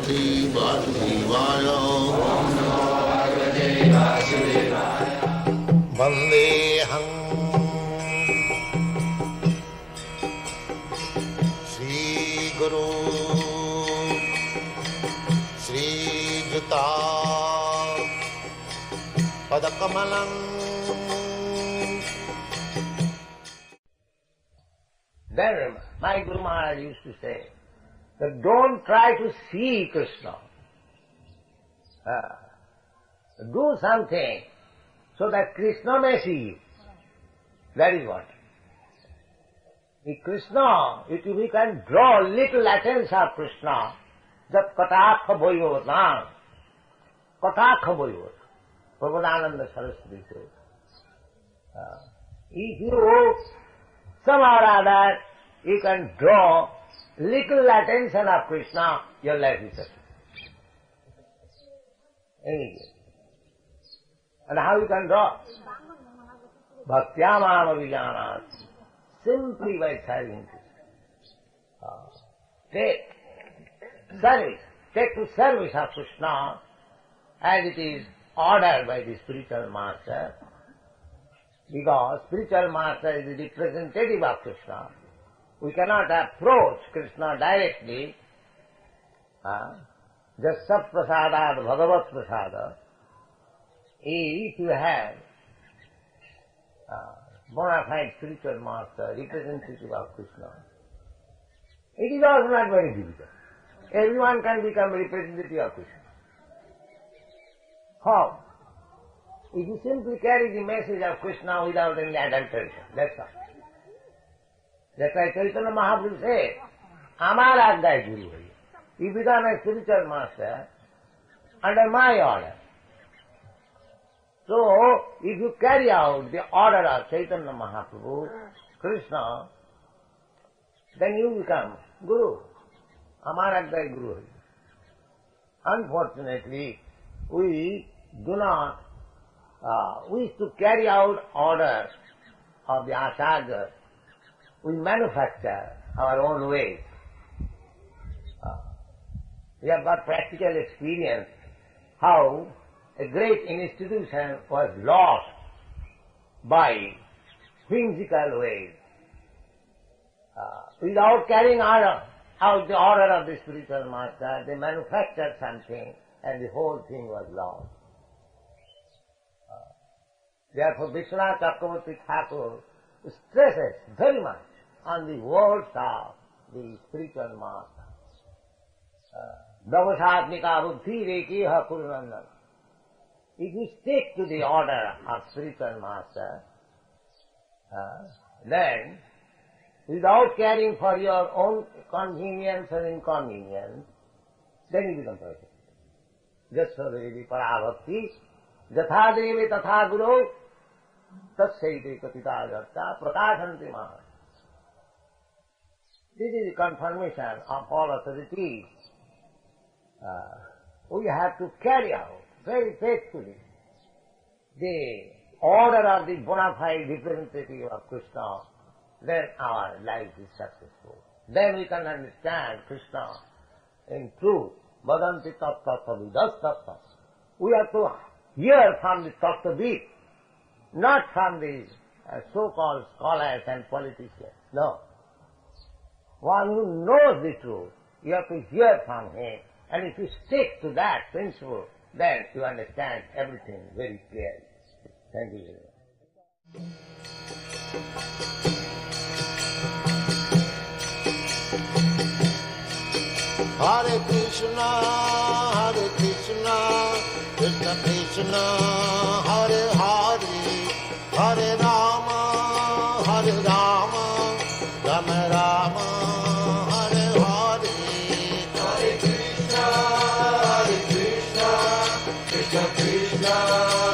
Bhagavate Vasudevaya. Vandeham Shri Guru Shri Juta Padakamalam. Then my Guru Maharaj used to say that don't try to see Krishna. Do something so that Krishna may see you. That is what. If Krishna, if we can draw little attention of Krishna, that katakha bhoyavata, katakha bhoyavata, Prabhupada Saraswati says. If you somehow or other you can draw little attention of Krishna, your life is successful. Anyway. And how you can draw? Bhaktyamam avijanat. Simply by serving Krishna. Take to service of Krishna as it is ordered by the spiritual master, because spiritual master is the representative of Krishna. We cannot approach Krishna directly. Just Satprasada, Bhagavat Prasada. If you have bona fide spiritual master, representative of Krishna, it is also not very difficult. Everyone can become representative of Krishna. How? If you simply carry the message of Krishna without any adulteration, that's all. That's why Chaitanya Mahaprabhu said, Amar Agdai Guru Hai. You become a spiritual master under my order. So, if you carry out the order of Chaitanya Mahaprabhu, Krishna, then you become Guru. Amar Agdai Guru Hai. Unfortunately, we do not wish to carry out orders of the Acharya. We manufacture our own ways. We have got practical experience how a great institution was lost by whimsical ways. Without carrying out the order of the spiritual master, they manufactured something and the whole thing was lost. Therefore, Vishwanath Chakravarti Thakur stresses very much on the words of the spiritual master. Davasatmika buddhi rekiha kurunandana. If you stick to the order of spiritual master, then without caring for your own convenience or inconvenience, then you become perfect. Just so the parabhakti, jatha devi tatha guru, tatsyaite katita jatta prakashanti maha. This is the confirmation of all authorities. We have to carry out very faithfully the order of the bona fide representative of Krishna, then our life is successful. Then we can understand Krishna in truth. Vadanti tattva vidas tattva. We have to hear from the tattvavid, not from the so-called scholars and politicians. No. One who knows the truth, you have to hear from him. And if you stick to that principle, then you understand everything very clearly. Thank you very much. Hare Krishna, Krishna Krishna, Hare Hare, Hare Rama, Hare Rama, Rama Rama, Hare Hare. Hare Krishna, Krishna Krishna.